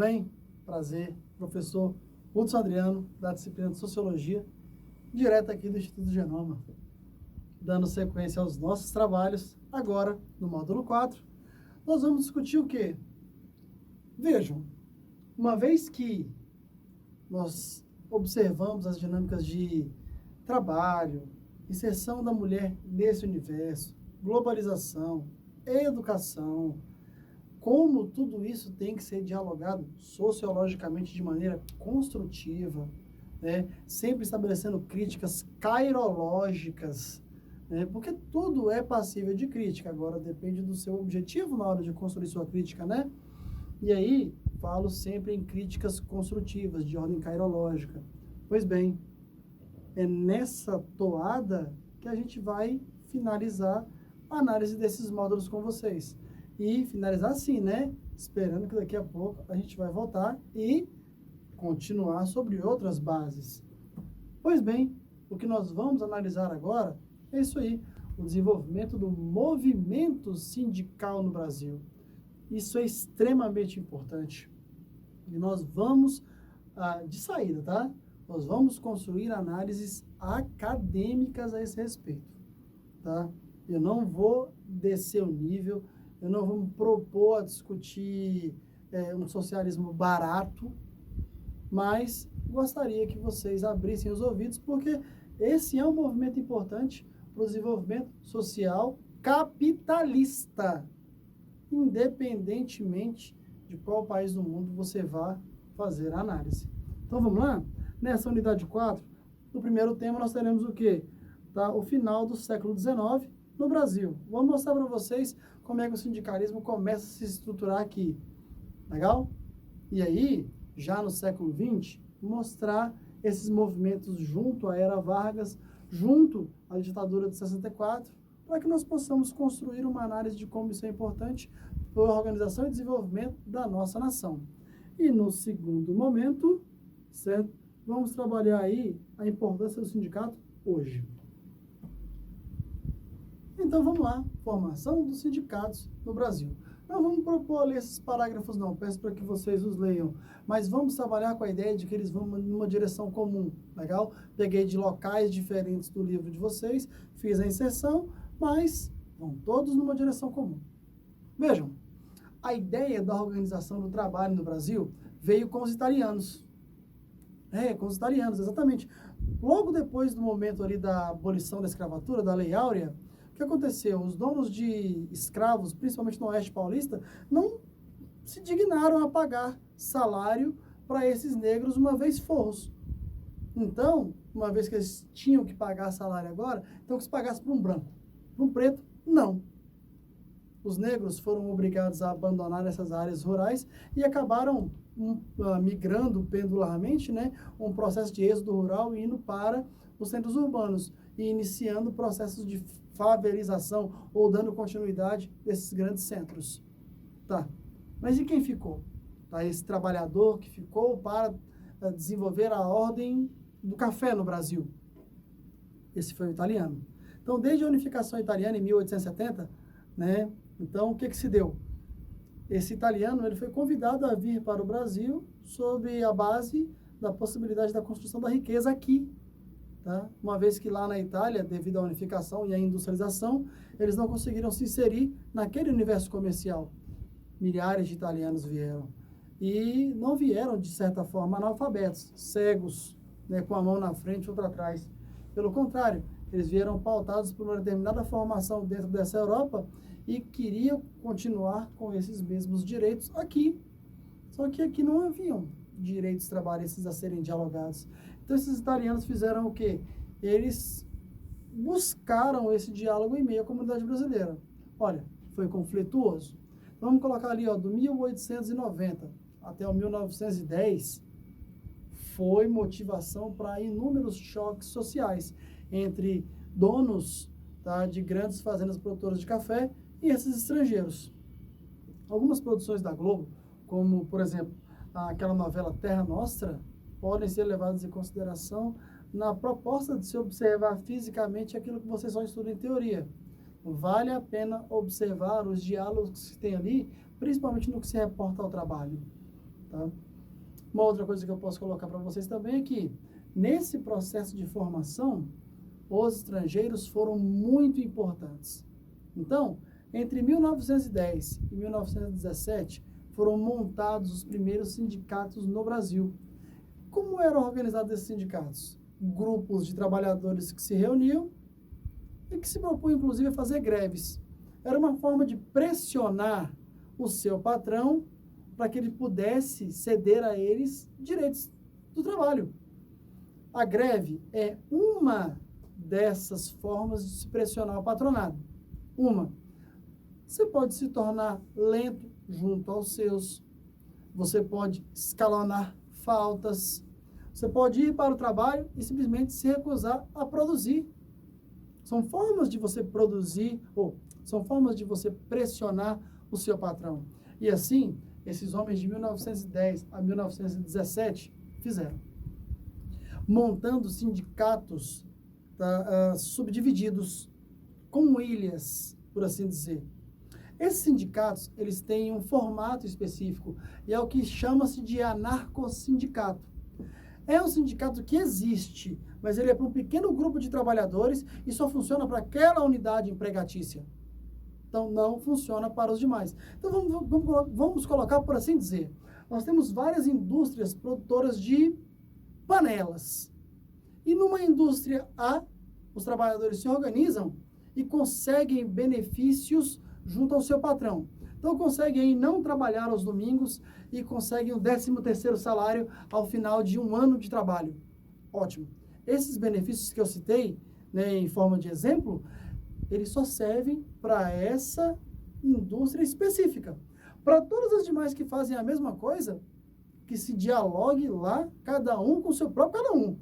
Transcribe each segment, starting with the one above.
bem? Prazer, professor Hudson Adriano, da disciplina de Sociologia, direto aqui do Instituto Genoma, dando sequência aos nossos trabalhos. Agora, no módulo 4, nós vamos discutir o quê? Vejam, uma vez que nós observamos as dinâmicas de trabalho, inserção da mulher nesse universo, globalização, educação, como tudo isso tem que ser dialogado sociologicamente de maneira construtiva, né? Sempre estabelecendo críticas cairológicas, né? Porque tudo é passível de crítica, agora depende do seu objetivo na hora de construir sua crítica, né? E aí, falo sempre em críticas construtivas, de ordem cairológica. Pois bem, é nessa toada que a gente vai finalizar a análise desses módulos com vocês. E finalizar assim, né? Esperando que daqui a pouco a gente vai voltar e continuar sobre outras bases. Pois bem, o que nós vamos analisar agora é isso aí, o desenvolvimento do movimento sindical no Brasil. Isso é extremamente importante. E nós vamos, de saída, tá? Nós vamos construir análises acadêmicas a esse respeito, tá? Eu não vou descer o nível, eu não vou me propor a discutir um socialismo barato, mas gostaria que vocês abrissem os ouvidos, porque esse é um movimento importante para o desenvolvimento social capitalista, independentemente de qual país do mundo você vá fazer a análise. Então vamos lá? Nessa unidade 4, no primeiro tema nós teremos o quê? Tá? O final do século XIX no Brasil. Vou mostrar para vocês como é que o sindicalismo começa a se estruturar aqui. Legal? E aí, já no século XX, mostrar esses movimentos junto à Era Vargas, junto à ditadura de 64, para que nós possamos construir uma análise de como isso é importante para a organização e desenvolvimento da nossa nação. E no segundo momento, certo? Vamos trabalhar aí a importância do sindicato hoje. Então vamos lá, formação dos sindicatos no Brasil. Não vamos propor ler esses parágrafos não, peço para que vocês os leiam, mas vamos trabalhar com a ideia de que eles vão numa direção comum, legal? Peguei de locais diferentes do livro de vocês, fiz a inserção, mas vão todos numa direção comum. Vejam, a ideia da organização do trabalho no Brasil veio com os italianos. Com os italianos, exatamente. Logo depois do momento ali da abolição da escravatura, da Lei Áurea, o que aconteceu? Os donos de escravos, principalmente no Oeste Paulista, não se dignaram a pagar salário para esses negros uma vez forros. Então, uma vez que eles tinham que pagar salário agora, então que se pagasse para um branco. Para um preto, não. Os negros foram obrigados a abandonar essas áreas rurais e acabaram migrando pendularmente, né, um processo de êxodo rural indo para os centros urbanos e iniciando processos de favelização ou dando continuidade desses grandes centros. Tá. Mas e quem ficou? Tá, esse trabalhador que ficou para desenvolver a ordem do café no Brasil. Esse foi o italiano. Então, desde a unificação italiana em 1870, né, então o que se deu? Esse italiano ele foi convidado a vir para o Brasil sob a base da possibilidade da construção da riqueza aqui. Tá? Uma vez que lá na Itália, devido à unificação e à industrialização, eles não conseguiram se inserir naquele universo comercial. Milhares de italianos vieram. E não vieram, de certa forma, analfabetos, cegos, né, com a mão na frente e outra atrás. Pelo contrário, eles vieram pautados por uma determinada formação dentro dessa Europa e queriam continuar com esses mesmos direitos aqui. Só que aqui não haviam direitos trabalhistas a serem dialogados. Então, esses italianos fizeram o quê? Eles buscaram esse diálogo em meio à comunidade brasileira. Olha, foi conflituoso. Vamos colocar ali, ó, do 1890 até o 1910, foi motivação para inúmeros choques sociais entre donos, tá, de grandes fazendas produtoras de café e esses estrangeiros. Algumas produções da Globo, como, por exemplo, aquela novela Terra Nostra, podem ser levadas em consideração na proposta de se observar fisicamente aquilo que você só estuda em teoria. Vale a pena observar os diálogos que se tem ali, principalmente no que se reporta ao trabalho. tá? Uma outra coisa que eu posso colocar para vocês também é que, nesse processo de formação, os estrangeiros foram muito importantes. Então, entre 1910 e 1917, foram montados os primeiros sindicatos no Brasil. Como eram organizados esses sindicatos? Grupos de trabalhadores que se reuniam e que se propunham, inclusive, a fazer greves. Era uma forma de pressionar o seu patrão para que ele pudesse ceder a eles direitos do trabalho. A greve é uma dessas formas de se pressionar o patronado. Uma, você pode se tornar lento junto aos seus, você pode escalonar faltas, você pode ir para o trabalho e simplesmente se recusar a produzir. São formas de você produzir, ou são formas de você pressionar o seu patrão. E assim, esses homens de 1910 a 1917 fizeram. Montando sindicatos subdivididos, com ilhas, por assim dizer. Esses sindicatos, eles têm um formato específico, e é o que chama-se de anarcossindicato. É um sindicato que existe, mas ele é para um pequeno grupo de trabalhadores e só funciona para aquela unidade empregatícia. Então, não funciona para os demais. Então, vamos colocar, por assim dizer, nós temos várias indústrias produtoras de panelas. E numa indústria A, os trabalhadores se organizam e conseguem benefícios junto ao seu patrão. Então, conseguem não trabalhar aos domingos e conseguem o 13º salário ao final de um ano de trabalho. Ótimo. Esses benefícios que eu citei, né, em forma de exemplo, eles só servem para essa indústria específica. Para todas as demais que fazem a mesma coisa, que se dialogue lá, cada um com o seu próprio cada um.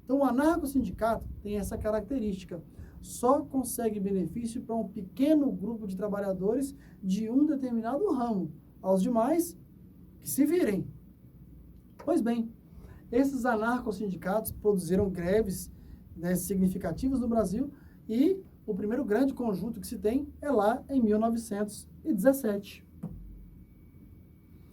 Então, o anarco-sindicato tem essa característica. Só consegue benefício para um pequeno grupo de trabalhadores de um determinado ramo. Aos demais, que se virem. Pois bem, esses anarco-sindicatos produziram greves, né, significativas no Brasil, e o primeiro grande conjunto que se tem é lá em 1917.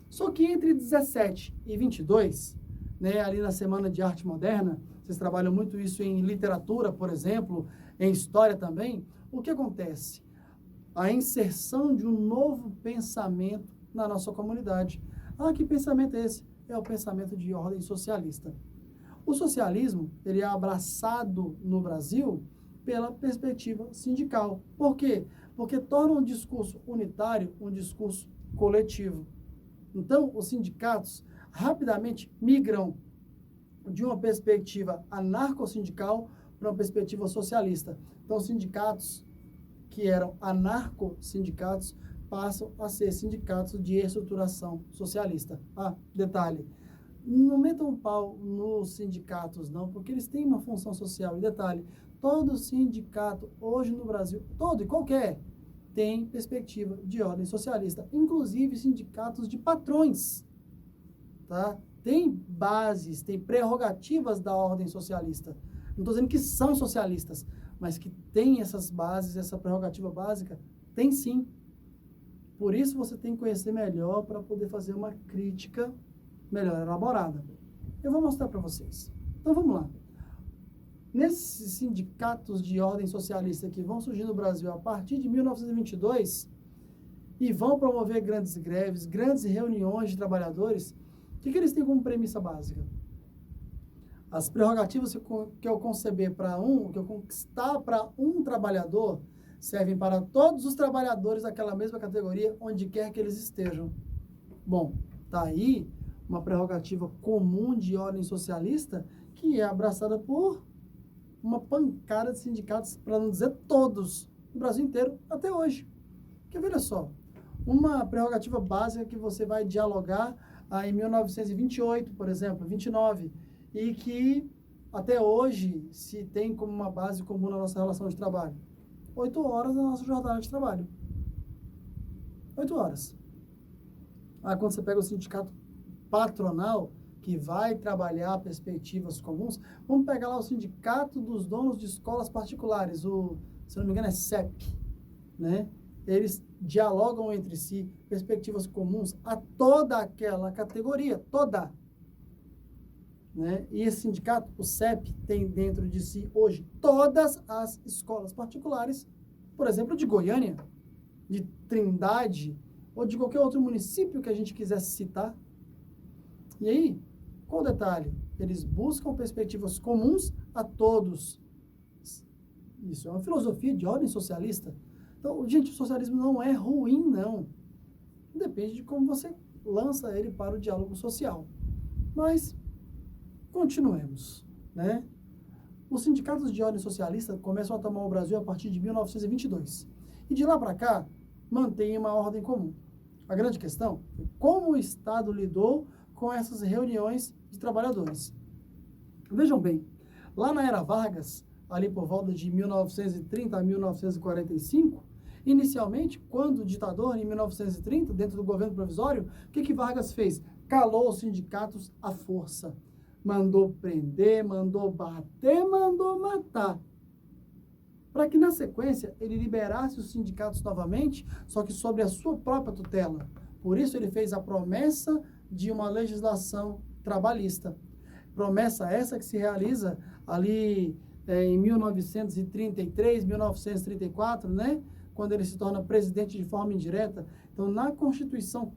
Só que entre 17 e 22, né, ali na Semana de Arte Moderna, vocês trabalham muito isso em literatura, por exemplo, em história também, o que acontece? A inserção de um novo pensamento na nossa comunidade. Ah, que pensamento é esse? É o pensamento de ordem socialista. O socialismo, ele é abraçado no Brasil pela perspectiva sindical. Por quê? Porque torna um discurso unitário um discurso coletivo. Então, os sindicatos rapidamente migram de uma perspectiva anarco-sindical para uma perspectiva socialista. Então, os sindicatos que eram anarco-sindicatos passam a ser sindicatos de estruturação socialista. Ah, detalhe, não metam um pau nos sindicatos, não, porque eles têm uma função social. E detalhe, todo sindicato hoje no Brasil, todo e qualquer, tem perspectiva de ordem socialista, inclusive sindicatos de patrões, tá? Tem bases, tem prerrogativas da ordem socialista. Não estou dizendo que são socialistas, mas que tem essas bases, essa prerrogativa básica, tem sim. Por isso você tem que conhecer melhor para poder fazer uma crítica melhor elaborada. Eu vou mostrar para vocês. Então vamos lá. Nesses sindicatos de ordem socialista que vão surgir no Brasil a partir de 1922 e vão promover grandes greves, grandes reuniões de trabalhadores, o que eles têm como premissa básica? As prerrogativas que eu conceber para que eu conquistar para um trabalhador, servem para todos os trabalhadores daquela mesma categoria, onde quer que eles estejam. Bom, tá aí uma prerrogativa comum de ordem socialista que é abraçada por uma pancada de sindicatos, para não dizer todos, no Brasil inteiro, até hoje. Porque, veja só, uma prerrogativa básica que você vai dialogar em 1928, por exemplo, 29, e que até hoje se tem como uma base comum na nossa relação de trabalho. 8 horas na nossa jornada de trabalho. 8 horas. Quando você pega o sindicato patronal, que vai trabalhar perspectivas comuns, vamos pegar lá o sindicato dos donos de escolas particulares, se não me engano é CEP, né? eles dialogam entre si perspectivas comuns a toda aquela categoria, toda. Né? E esse sindicato, o CEP, tem dentro de si hoje todas as escolas particulares, por exemplo, de Goiânia, de Trindade, ou de qualquer outro município que a gente quisesse citar. E aí, qual o detalhe? Eles buscam perspectivas comuns a todos. Isso é uma filosofia de ordem socialista. Então, gente, o socialismo não é ruim, não. Depende de como você lança ele para o diálogo social. Mas, continuemos, né? Os sindicatos de ordem socialista começam a tomar o Brasil a partir de 1922. E de lá para cá, mantém uma ordem comum. A grande questão é como o Estado lidou com essas reuniões de trabalhadores. Vejam bem, lá na era Vargas, ali por volta de 1930 a 1945, inicialmente, quando o ditador, em 1930, dentro do governo provisório, o que Vargas fez? Calou os sindicatos à força. Mandou prender, mandou bater, mandou matar. Para que, na sequência, ele liberasse os sindicatos novamente, só que sobre a sua própria tutela. Por isso, ele fez a promessa de uma legislação trabalhista. Promessa essa que se realiza ali em 1933, 1934, né? Quando ele se torna presidente de forma indireta. Então, na Constituição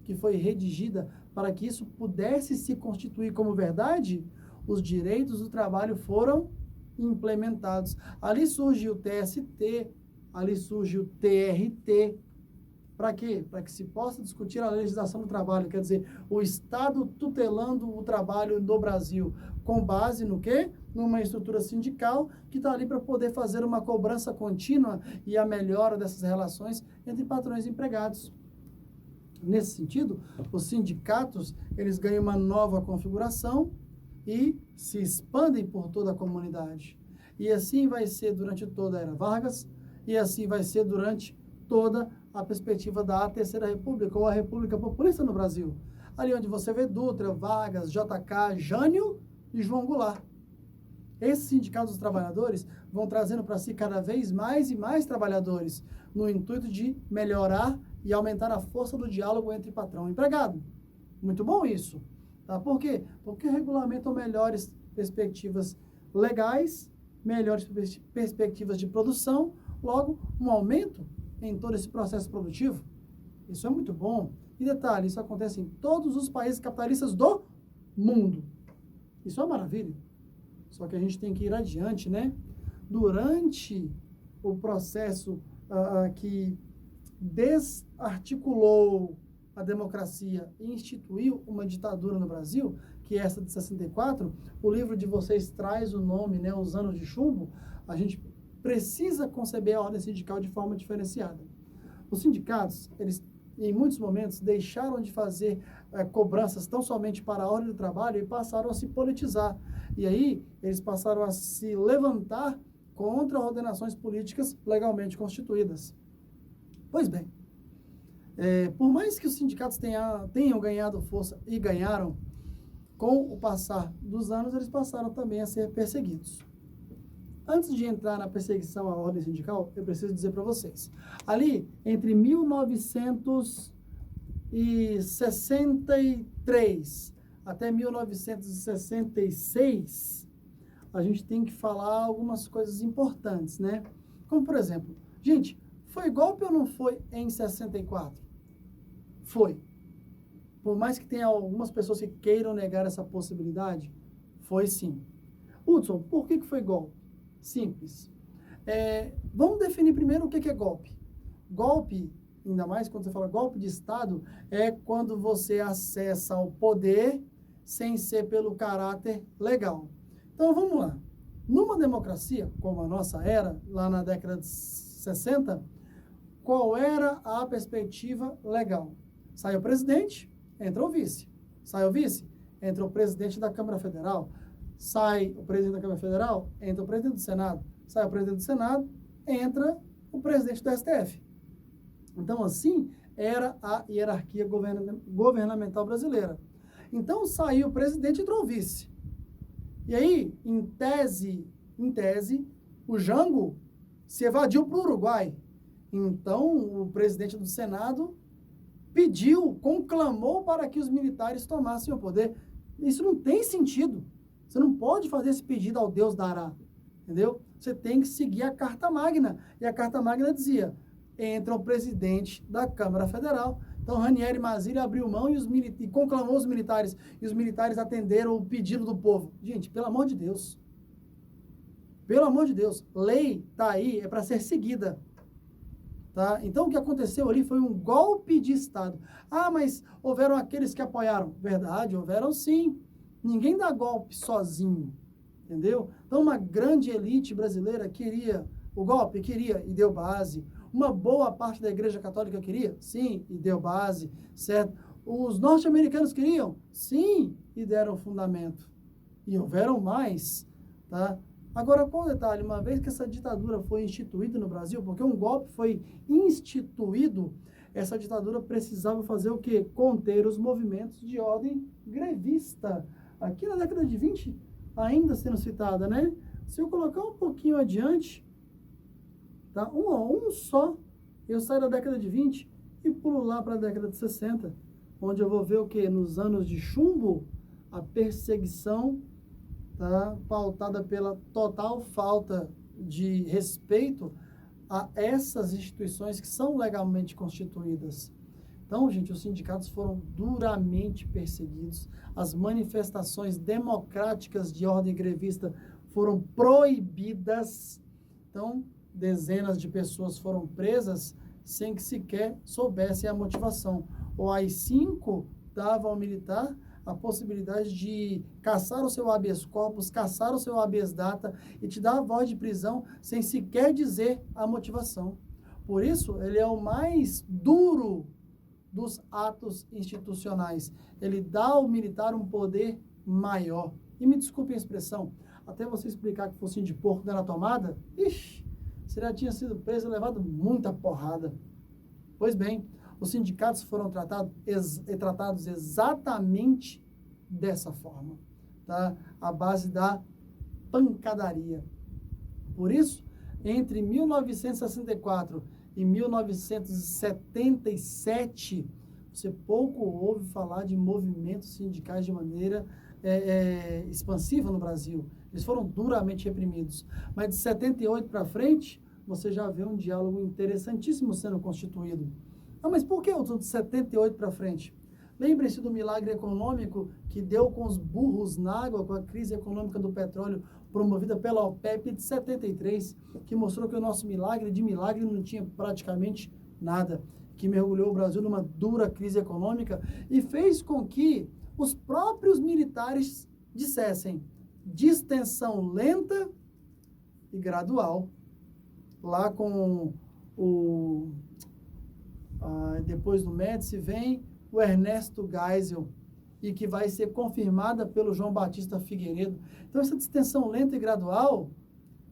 que foi redigida para que isso pudesse se constituir como verdade, os direitos do trabalho foram implementados. Ali surge o TST, ali surge o TRT. Para quê? Para que se possa discutir a legislação do trabalho, quer dizer, o Estado tutelando o trabalho no Brasil, com base no quê? Numa estrutura sindical que está ali para poder fazer uma cobrança contínua e a melhora dessas relações entre patrões e empregados. Nesse sentido, os sindicatos, eles ganham uma nova configuração e se expandem por toda a comunidade. E assim vai ser durante toda a era Vargas, e assim vai ser durante toda a perspectiva da Terceira República, ou a República Populista no Brasil. Ali onde você vê Dutra, Vargas, JK, Jânio e João Goulart. Esses sindicatos dos trabalhadores vão trazendo para si cada vez mais e mais trabalhadores, no intuito de melhorar e aumentar a força do diálogo entre patrão e empregado. Muito bom isso. Tá? Por quê? Porque regulamentam melhores perspectivas legais, melhores perspectivas de produção, logo, um aumento em todo esse processo produtivo. Isso é muito bom. E detalhe, isso acontece em todos os países capitalistas do mundo. Isso é uma maravilha. Só que a gente tem que ir adiante, né? Durante o processo que desarticulou a democracia e instituiu uma ditadura no Brasil, que é essa de 64, o livro de vocês traz o nome, né, Os Anos de Chumbo. A gente precisa conceber a ordem sindical de forma diferenciada. Os sindicatos, eles, em muitos momentos, deixaram de fazer cobranças tão somente para a ordem do trabalho e passaram a se politizar. E aí, eles passaram a se levantar contra ordenações políticas legalmente constituídas. Pois bem, por mais que os sindicatos tenham ganhado força e ganharam, com o passar dos anos, eles passaram também a ser perseguidos. Antes de entrar na perseguição à ordem sindical, eu preciso dizer para vocês. Ali, entre 1963 até 1966, a gente tem que falar algumas coisas importantes, né? Como, por exemplo, gente, foi golpe ou não foi em 64? Foi. Por mais que tenha algumas pessoas que queiram negar essa possibilidade, foi sim. Hudson, por que foi golpe? Simples. Vamos definir primeiro o que é golpe. Golpe, ainda mais quando você fala golpe de Estado, é quando você acessa o poder sem ser pelo caráter legal. Então, vamos lá. Numa democracia, como a nossa era, lá na década de 60, qual era a perspectiva legal? Sai o presidente, entra o vice. Sai o vice, entra o presidente da Câmara Federal. Sai o presidente da Câmara Federal, entra o presidente do Senado. Sai o presidente do Senado, entra o presidente do STF. Então, assim, era a hierarquia governamental brasileira. Então, saiu o presidente e entrou o vice. E aí, em tese, o Jango se evadiu para o Uruguai. Então, o presidente do Senado conclamou para que os militares tomassem o poder. Isso não tem sentido. Você não pode fazer esse pedido ao Deus dará, entendeu? Você tem que seguir a Carta Magna. E a Carta Magna dizia, entra o presidente da Câmara Federal. Então, Ranieri Mazzilli abriu mão e conclamou os militares. E os militares atenderam o pedido do povo. Gente, pelo amor de Deus. Pelo amor de Deus. Lei está aí, é para ser seguida. Tá? Então, o que aconteceu ali foi um golpe de Estado. Ah, mas houveram aqueles que apoiaram. Verdade, houveram sim. Ninguém dá golpe sozinho, entendeu? Então, uma grande elite brasileira queria o golpe, queria e deu base. Uma boa parte da Igreja Católica queria? Sim, e deu base, certo? Os norte-americanos queriam? Sim, e deram fundamento. E houveram mais, tá? Agora, qual o detalhe? Uma vez que essa ditadura foi instituída no Brasil, porque um golpe foi instituído, essa ditadura precisava fazer o quê? Conter os movimentos de ordem grevista. Aqui na década de 20, ainda sendo citada, né? Se eu colocar um pouquinho adiante, tá? Um a um só, eu saio da década de 20 e pulo lá para a década de 60, onde eu vou ver o quê? Nos anos de chumbo, a perseguição, tá, pautada pela total falta de respeito a essas instituições que são legalmente constituídas. Então, gente, os sindicatos foram duramente perseguidos, as manifestações democráticas de ordem grevista foram proibidas, então, dezenas de pessoas foram presas sem que sequer soubessem a motivação. O AI-5 dava ao militar a possibilidade de caçar o seu habeas corpus, caçar o seu habeas data e te dar a voz de prisão sem sequer dizer a motivação. Por isso, ele é o mais duro dos atos institucionais. Ele dá ao militar um poder maior. E me desculpe a expressão, até você explicar que focinho de porco na tomada, ixi, você já tinha sido preso e levado muita porrada. Pois bem, os sindicatos foram tratados exatamente dessa forma, tá? À base da pancadaria. Por isso, entre 1964 e 1977, você pouco ouve falar de movimentos sindicais de maneira expansiva no Brasil. Eles foram duramente reprimidos. Mas de 78 para frente, você já vê um diálogo interessantíssimo sendo constituído. Ah, mas por que eu estou de 78 para frente? Lembre-se do milagre econômico que deu com os burros na água, com a crise econômica do petróleo promovida pela OPEP de 73, que mostrou que o nosso milagre de milagre não tinha praticamente nada, que mergulhou o Brasil numa dura crise econômica e fez com que os próprios militares dissessem distensão lenta e gradual. Lá com depois do Médici vem o Ernesto Geisel, e que vai ser confirmada pelo João Batista Figueiredo. Então, essa distensão lenta e gradual,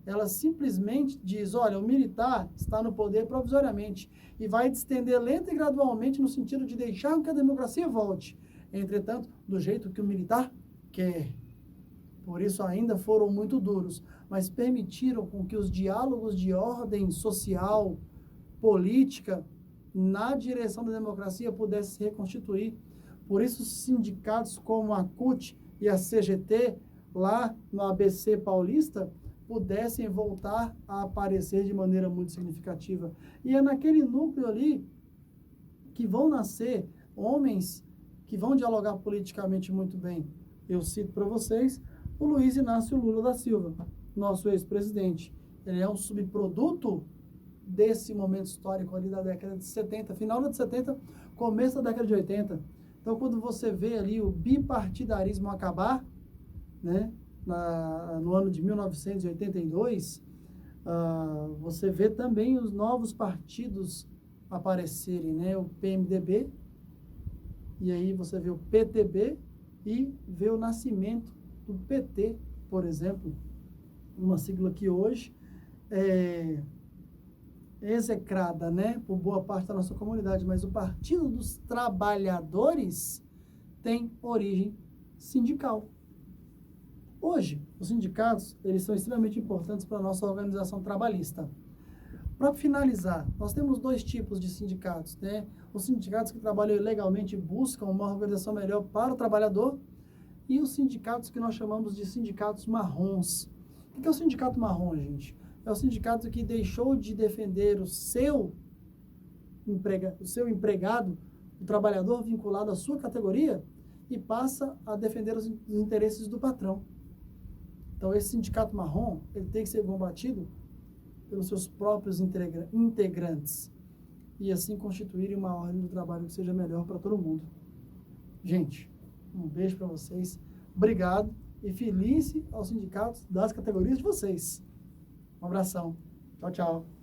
ela simplesmente diz, olha, o militar está no poder provisoriamente e vai distender lenta e gradualmente no sentido de deixar que a democracia volte. Entretanto, do jeito que o militar quer. Por isso, ainda foram muito duros, mas permitiram com que os diálogos de ordem social, política, na direção da democracia pudessem se reconstituir. Por isso, sindicatos como a CUT e a CGT, lá no ABC paulista, pudessem voltar a aparecer de maneira muito significativa. E é naquele núcleo ali que vão nascer homens que vão dialogar politicamente muito bem. Eu cito para vocês o Luiz Inácio Lula da Silva, nosso ex-presidente. Ele é um subproduto desse momento histórico ali da década de 70, final da de 70, começo da década de 80. Então, quando você vê ali o bipartidarismo acabar, né, no ano de 1982, você vê também os novos partidos aparecerem, né, o PMDB, e aí você vê o PTB e vê o nascimento do PT, por exemplo, uma sigla que hoje é execrada, né, por boa parte da nossa comunidade, mas o Partido dos Trabalhadores tem origem sindical. Hoje, os sindicatos, eles são extremamente importantes para a nossa organização trabalhista. Para finalizar, nós temos dois tipos de sindicatos, né? Os sindicatos que trabalham legalmente e buscam uma organização melhor para o trabalhador e os sindicatos que nós chamamos de sindicatos marrons. O que é o sindicato marrom, gente? É o sindicato que deixou de defender o seu empregado, o trabalhador vinculado à sua categoria, e passa a defender os interesses do patrão. Então, esse sindicato marrom, ele tem que ser combatido pelos seus próprios integrantes e assim constituírem uma ordem do trabalho que seja melhor para todo mundo. Gente, um beijo para vocês, obrigado e felice aos sindicatos das categorias de vocês. Um abração. Tchau, tchau.